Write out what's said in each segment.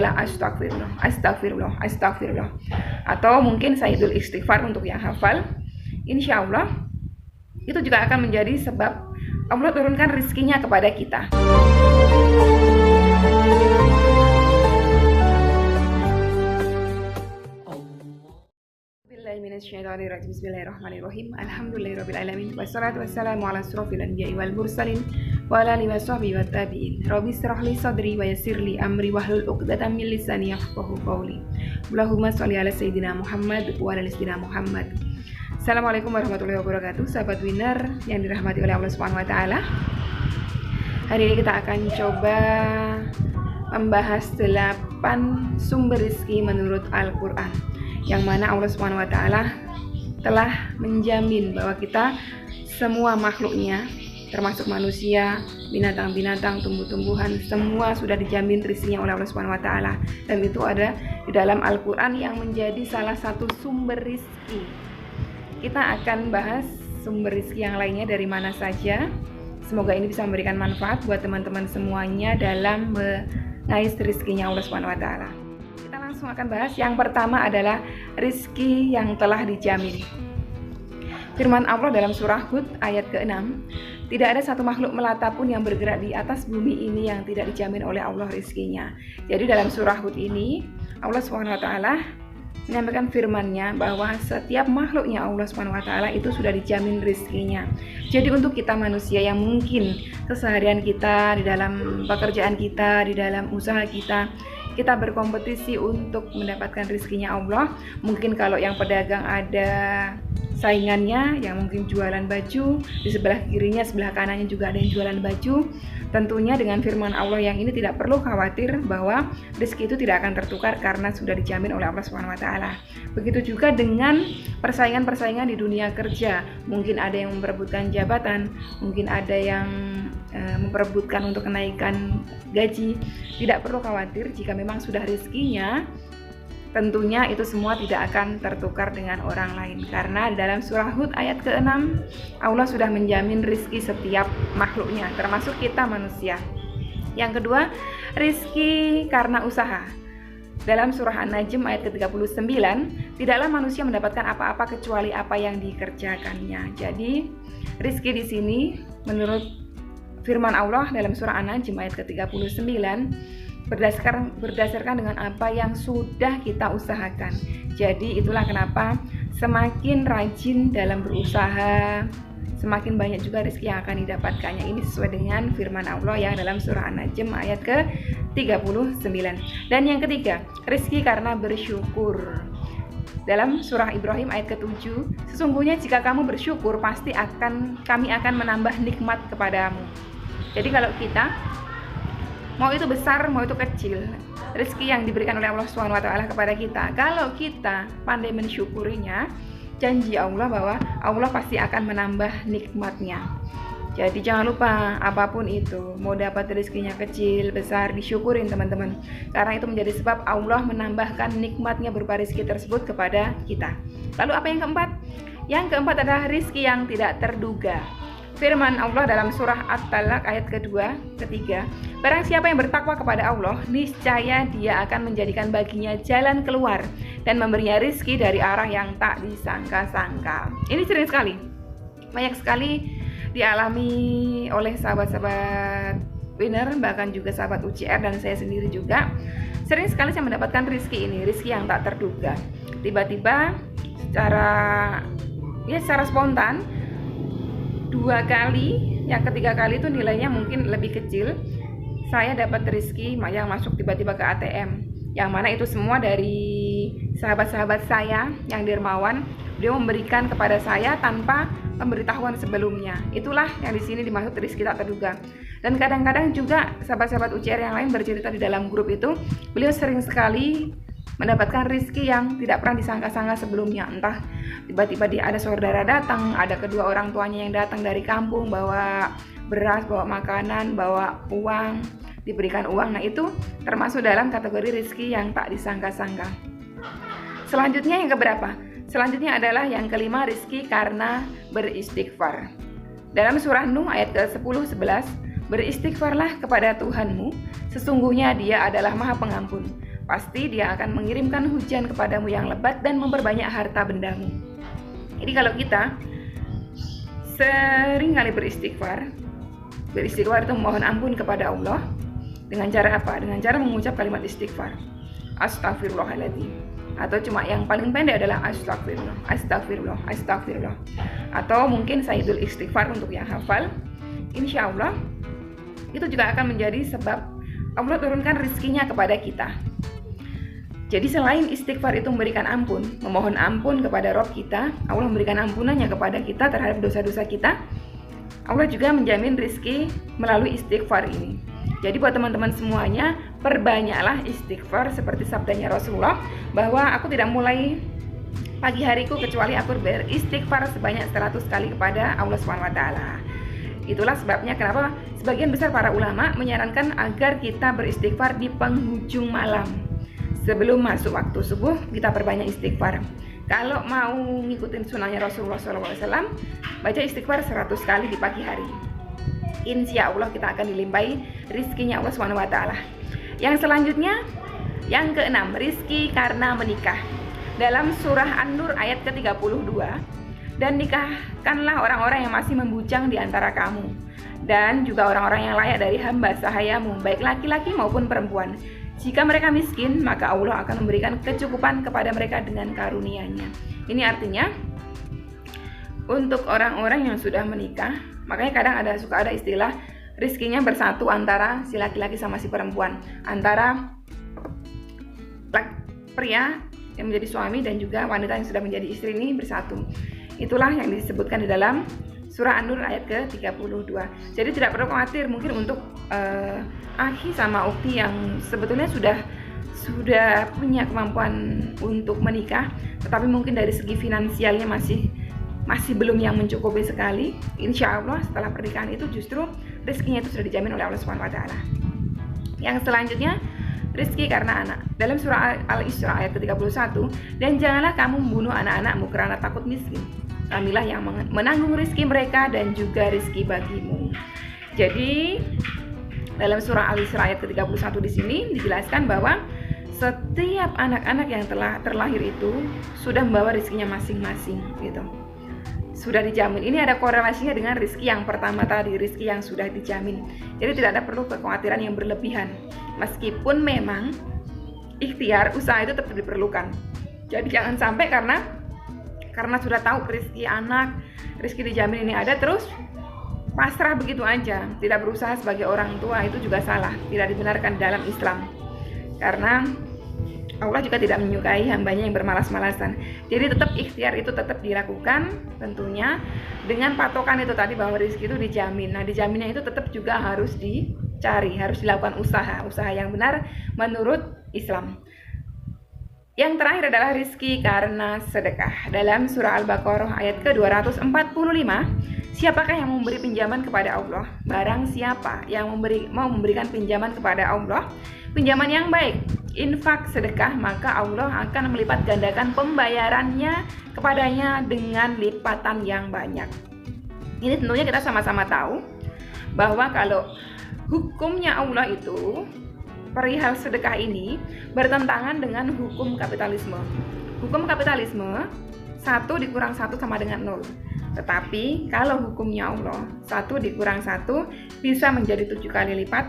adalah astagfirullah, astagfirullah, astagfirullah. Atau mungkin sayyidul istighfar untuk yang hafal. Insya Allah itu juga akan menjadi sebab Allah turunkan rizkinya kepada kita. Bismillahirrahmanirrahim. Alhamdulillahirrabbilalamin. Wassalatu wassalamu ala asrofil anbiya'i wal mursalin wa ala alihi wa sahbihi wa tabi'in. Rabbi shrah li sadri wa yassir li amri wahlul 'uqdatam min lisani yafqahu qawli. Allahumma shalli ala sayyidina Muhammad wa ala sayyidina Muhammad. Assalamualaikum warahmatullahi wabarakatuh, sahabat winner yang dirahmati oleh Allah Subhanahu wa taala. Hari ini kita akan coba membahas 8 sumber rezeki menurut Al-Qur'an, yang mana Allah Subhanahu wa taala telah menjamin bahwa kita semua makhluknya, termasuk manusia, binatang-binatang, tumbuh-tumbuhan, semua sudah dijamin rezekinya oleh Allah Subhanahu wa taala, dan itu ada di dalam Al-Qur'an yang menjadi salah satu sumber rezeki. Kita akan bahas sumber rezeki yang lainnya dari mana saja. Semoga ini bisa memberikan manfaat buat teman-teman semuanya dalam mengais rezekinya Allah Subhanahu wa taala. Kita langsung akan bahas. Yang pertama adalah rezeki yang telah dijamin. Firman Allah dalam surah Hud ayat ke-6, tidak ada satu makhluk melata pun yang bergerak di atas bumi ini yang tidak dijamin oleh Allah rezekinya. Jadi dalam surah Hud ini Allah Subhanahu wa taala menyampaikan firman-Nya bahwa setiap makhluknya Allah Subhanahu wa taala itu sudah dijamin rezekinya. Jadi untuk kita manusia yang mungkin keseharian kita, di dalam pekerjaan kita, di dalam usaha kita berkompetisi untuk mendapatkan rezekinya Allah. Mungkin kalau yang pedagang ada saingannya yang mungkin jualan baju, di sebelah kirinya, sebelah kanannya juga ada yang jualan baju. Tentunya dengan firman Allah yang ini tidak perlu khawatir bahwa rezeki itu tidak akan tertukar karena sudah dijamin oleh Allah Subhanahu wa taala. Begitu juga dengan persaingan-persaingan di dunia kerja. Mungkin ada yang memperebutkan jabatan, mungkin ada yang memperebutkan untuk kenaikan gaji. Tidak perlu khawatir jika memang sudah rezekinya. Tentunya itu semua tidak akan tertukar dengan orang lain, karena dalam surah Hud ayat ke-6 Allah sudah menjamin rezeki setiap makhluknya, termasuk kita manusia. Yang kedua, rezeki karena usaha. Dalam surah An-Najm ayat ke-39, tidaklah manusia mendapatkan apa-apa kecuali apa yang dikerjakannya. Jadi rezeki di sini menurut firman Allah dalam surah An-Najm ayat ke-39 berdasarkan dengan apa yang sudah kita usahakan. Jadi itulah kenapa semakin rajin dalam berusaha, semakin banyak juga rezeki yang akan didapatkannya. Ini sesuai dengan firman Allah yang dalam surah An-Najm ayat ke-39. Dan yang ketiga, rezeki karena bersyukur. Dalam surah Ibrahim ayat ke-7, sesungguhnya jika kamu bersyukur pasti kami akan menambah nikmat kepadamu. Jadi kalau kita mau itu besar, mau itu kecil, rezeki yang diberikan oleh Allah Subhanahu wa taala kepada kita, kalau kita pandai mensyukurinya, janji Allah bahwa Allah pasti akan menambah nikmatnya. Jadi jangan lupa apapun itu, mau dapat rezekinya kecil, besar, disyukurin teman-teman, karena itu menjadi sebab Allah menambahkan nikmatnya berupa rezeki tersebut kepada kita. Lalu apa yang keempat? Yang keempat adalah rezeki yang tidak terduga. Firman Allah dalam surah At-Talaq ayat ketiga, barang siapa yang bertakwa kepada Allah, niscaya Dia akan menjadikan baginya jalan keluar dan memberinya rezeki dari arah yang tak disangka-sangka. Ini sering sekali, banyak sekali dialami oleh sahabat-sahabat winner, bahkan juga sahabat UCR dan saya sendiri juga. Sering sekali saya mendapatkan rezeki ini, rezeki yang tak terduga. Tiba-tiba secara spontan 2 kali, yang ketiga kali itu nilainya mungkin lebih kecil, saya dapat rezeki yang masuk tiba-tiba ke ATM, yang mana itu semua dari sahabat-sahabat saya yang dermawan. Beliau memberikan kepada saya tanpa pemberitahuan sebelumnya. Itulah yang di sini dimaksud rezeki tak terduga. Dan kadang-kadang juga sahabat-sahabat UCR yang lain bercerita di dalam grup itu, beliau sering sekali mendapatkan rezeki yang tidak pernah disangka-sangka sebelumnya. Entah tiba-tiba ada saudara datang, ada kedua orang tuanya yang datang dari kampung bawa beras, bawa makanan, bawa uang, diberikan uang. Nah itu termasuk dalam kategori rezeki yang tak disangka-sangka. Selanjutnya yang keberapa? Selanjutnya adalah yang kelima, rezeki karena beristighfar. Dalam surah Nuh ayat ke-10-11, beristighfarlah kepada Tuhanmu, sesungguhnya Dia adalah Maha Pengampun, pasti Dia akan mengirimkan hujan kepadamu yang lebat dan memperbanyak harta bendamu. Jadi kalau kita sering kali beristighfar itu memohon ampun kepada Allah dengan cara apa? Dengan cara mengucap kalimat istighfar. Astagfirullahaladzim. Atau cuma yang paling pendek adalah astagfirullah, astagfirullah, astagfirullah. Atau mungkin sayyidul istighfar untuk yang hafal. Insya Allah itu juga akan menjadi sebab Allah turunkan rizkinya kepada kita. Jadi selain istighfar itu memberikan ampun, memohon ampun kepada Rabb kita, Allah memberikan ampunannya kepada kita terhadap dosa-dosa kita, Allah juga menjamin rizki melalui istighfar ini. Jadi buat teman-teman semuanya, perbanyaklah istighfar seperti sabdanya Rasulullah bahwa aku tidak mulai pagi hariku kecuali aku beristighfar sebanyak 100 kali kepada Allah SWT. Itulah sebabnya kenapa sebagian besar para ulama menyarankan agar kita beristighfar di penghujung malam. Sebelum masuk waktu subuh kita perbanyak istighfar. Kalau mau ngikutin sunnahnya Rasulullah SAW, baca istighfar 100 kali di pagi hari. Insya Allah kita akan dilimpahi rizkinya Allah SWT. Yang selanjutnya, yang keenam, rizki karena menikah. Dalam surah An-Nur ayat ke-32, dan nikahkanlah orang-orang yang masih membujang di antara kamu, dan juga orang-orang yang layak dari hamba sahayamu, baik laki-laki maupun perempuan. Jika mereka miskin, maka Allah akan memberikan kecukupan kepada mereka dengan karunia-Nya. Ini artinya untuk orang-orang yang sudah menikah, makanya kadang suka ada istilah rizkinya bersatu antara si laki-laki sama si perempuan, antara pria yang menjadi suami dan juga wanita yang sudah menjadi istri ini bersatu. Itulah yang disebutkan di dalam surah An-Nur ayat ke-32. Jadi tidak perlu khawatir mungkin untuk Akhi sama Ukti yang sebetulnya sudah punya kemampuan untuk menikah, tetapi mungkin dari segi finansialnya masih belum yang mencukupi sekali. Insya Allah setelah pernikahan itu justru rezekinya itu sudah dijamin oleh Allah SWT. Yang selanjutnya, rezeki karena anak. Dalam surah Al-Isra ayat ke-31, dan janganlah kamu membunuh anak-anakmu karena takut miskin. Kamilah yang menanggung rezeki mereka dan juga rezeki bagimu. Jadi dalam surah Al-Isra ayat ke-31 di sini dijelaskan bahwa setiap anak-anak yang telah terlahir itu sudah membawa rezekinya masing-masing gitu. Sudah dijamin. Ini ada korelasinya dengan rezeki yang pertama tadi, rezeki yang sudah dijamin. Jadi tidak ada perlu kekhawatiran yang berlebihan. Meskipun memang ikhtiar, usaha itu tetap diperlukan. Jadi jangan sampai karena sudah tahu rezeki anak, rezeki dijamin ini ada, terus pasrah begitu aja, tidak berusaha sebagai orang tua. Itu juga salah, tidak dibenarkan dalam Islam. Karena Allah juga tidak menyukai hambanya yang bermalas-malasan. Jadi tetap ikhtiar itu tetap dilakukan, tentunya dengan patokan itu tadi bahwa rezeki itu dijamin. Nah, dijaminnya itu tetap juga harus dicari, harus dilakukan usaha yang benar menurut Islam. Yang terakhir adalah rezeki karena sedekah. Dalam surah Al-Baqarah ayat ke-245, siapakah yang memberi pinjaman kepada Allah? Barang siapa yang mau memberikan pinjaman kepada Allah, pinjaman yang baik, infak, sedekah, maka Allah akan melipat gandakan pembayarannya kepadanya dengan lipatan yang banyak. Ini tentunya kita sama-sama tahu bahwa kalau hukumnya Allah itu perihal sedekah ini bertentangan dengan hukum kapitalisme. Hukum kapitalisme 1 dikurang 1 sama dengan 0. Tetapi kalau hukumnya Allah 1 dikurang 1 bisa menjadi 7 kali lipat,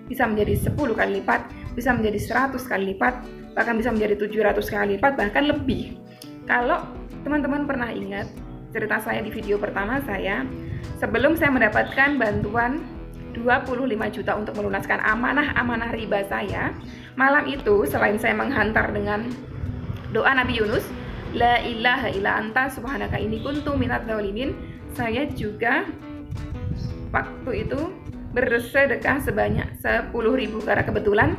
bisa menjadi 10 kali lipat, bisa menjadi 100 kali lipat, bahkan bisa menjadi 700 kali lipat, bahkan lebih. Kalau teman-teman pernah ingat cerita saya di video pertama saya, sebelum saya mendapatkan bantuan 25 juta untuk melunaskan amanah-amanah riba saya, malam itu selain saya menghantar dengan doa Nabi Yunus, la ilaha illa anta subhanaka inni kuntu minadz dzalimin, saya juga waktu itu bersedekah sebanyak 10.000 karena kebetulan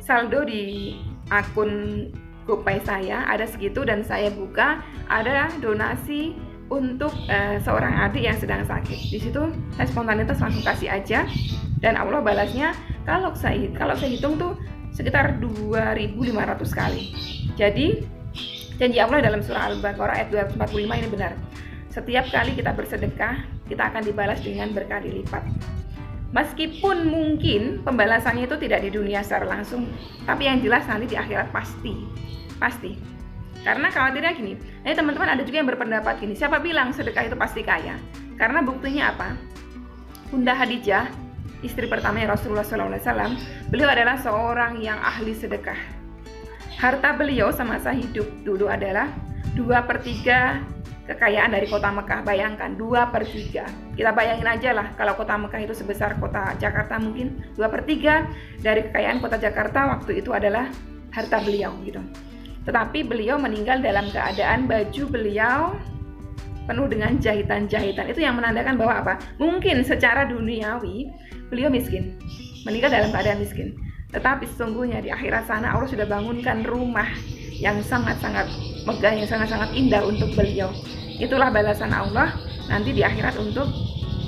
saldo di akun GoPay saya ada segitu dan saya buka ada donasi untuk seorang adik yang sedang sakit. Di situ saya spontanitas langsung kasih aja dan Allah balasnya kalau saya hitung tuh sekitar 2.500 kali. Jadi janji Allah dalam surah Al-Baqarah ayat 245 ini benar. Setiap kali kita bersedekah, kita akan dibalas dengan berkali lipat. Meskipun mungkin pembalasannya itu tidak di dunia secara langsung, tapi yang jelas nanti di akhirat pasti. Karena khawatirnya gini, teman-teman ada juga yang berpendapat gini, siapa bilang sedekah itu pasti kaya? Karena buktinya apa? Bunda Khadijah, istri pertamanya Rasulullah SAW, beliau adalah seorang yang ahli sedekah. Harta beliau semasa hidup dulu adalah 2/3 kekayaan dari kota Mekah. Bayangkan 2/3. Kita bayangin aja lah, kalau kota Mekah itu sebesar kota Jakarta, mungkin 2/3 dari kekayaan kota Jakarta waktu itu adalah harta beliau gitu. Tetapi beliau meninggal dalam keadaan baju beliau penuh dengan jahitan-jahitan. Itu yang menandakan bahwa apa? Mungkin secara duniawi beliau miskin, meninggal dalam keadaan miskin. Tetapi sesungguhnya di akhirat sana Allah sudah bangunkan rumah yang sangat-sangat megah, yang sangat-sangat indah untuk beliau. Itulah balasan Allah nanti di akhirat untuk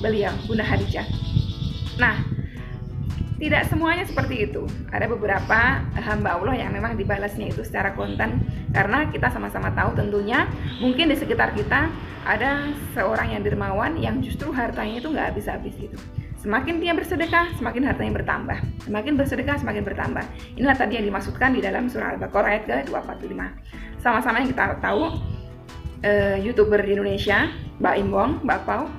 beliau, Bunda Khadijah. Nah, tidak semuanya seperti itu. Ada beberapa hamba Allah yang memang dibalasnya itu secara kontan, karena kita sama-sama tahu tentunya mungkin di sekitar kita ada seorang yang dermawan yang justru hartanya itu nggak habis-habis gitu. Semakin dia bersedekah, semakin hartanya bertambah. Semakin bersedekah, semakin bertambah. Inilah tadi yang dimaksudkan di dalam surah Al-Baqarah ayat ke-245. Sama-sama yang kita tahu, YouTuber di Indonesia, Mbak Imbong, Mbak Pau,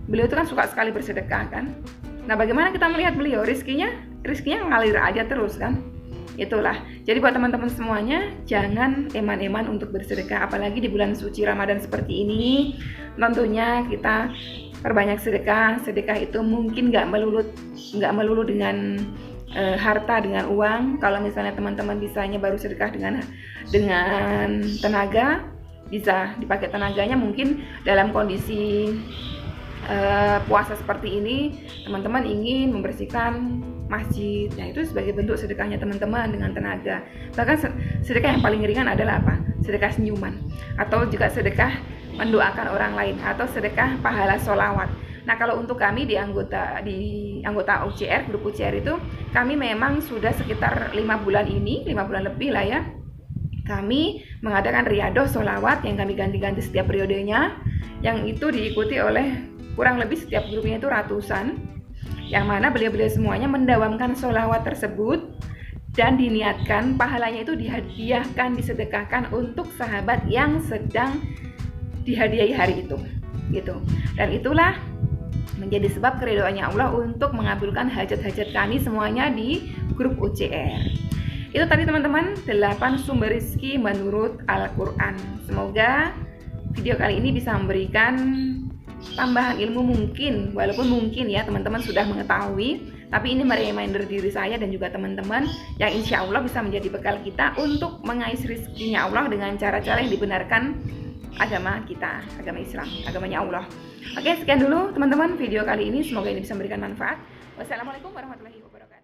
beliau itu kan suka sekali bersedekah kan. Nah, bagaimana kita melihat beliau? Rizkinya ngalir aja terus kan. Itulah. Jadi buat teman-teman semuanya, jangan eman-eman untuk bersedekah, apalagi di bulan suci Ramadan seperti ini. Tentunya kita perbanyak sedekah. Sedekah itu mungkin nggak melulu dengan harta, dengan uang. Kalau misalnya teman-teman bisanya baru sedekah dengan tenaga, bisa dipakai tenaganya mungkin dalam kondisi puasa seperti ini, teman-teman ingin membersihkan masjid, nah itu sebagai bentuk sedekahnya teman-teman dengan tenaga. Bahkan sedekah yang paling ringan adalah apa? Sedekah senyuman, atau juga sedekah mendoakan orang lain, atau sedekah pahala sholawat. Nah, kalau untuk kami di anggota UCR, grup UCR itu, kami memang sudah sekitar 5 bulan lebih lah ya, kami mengadakan riadoh sholawat yang kami ganti-ganti setiap periodenya, yang itu diikuti oleh kurang lebih setiap grupnya itu ratusan, yang mana beliau-beliau semuanya mendawamkan sholawat tersebut dan diniatkan pahalanya itu dihadiahkan, disedekahkan untuk sahabat yang sedang dihadiahi hari itu gitu. Dan itulah menjadi sebab keridhoannya Allah untuk mengabulkan hajat-hajat kami semuanya di grup UCR. Itu tadi teman-teman 8 sumber rezeki menurut Al-Quran. Semoga video kali ini bisa memberikan tambahan ilmu, mungkin walaupun mungkin ya teman-teman sudah mengetahui, tapi ini reminder diri saya dan juga teman-teman yang insya Allah bisa menjadi bekal kita untuk mengais rezekinya Allah dengan cara-cara yang dibenarkan agama kita, agama Islam, agamanya Allah. Oke, sekian dulu teman-teman video kali ini, semoga ini bisa memberikan manfaat. Wassalamualaikum warahmatullahi wabarakatuh.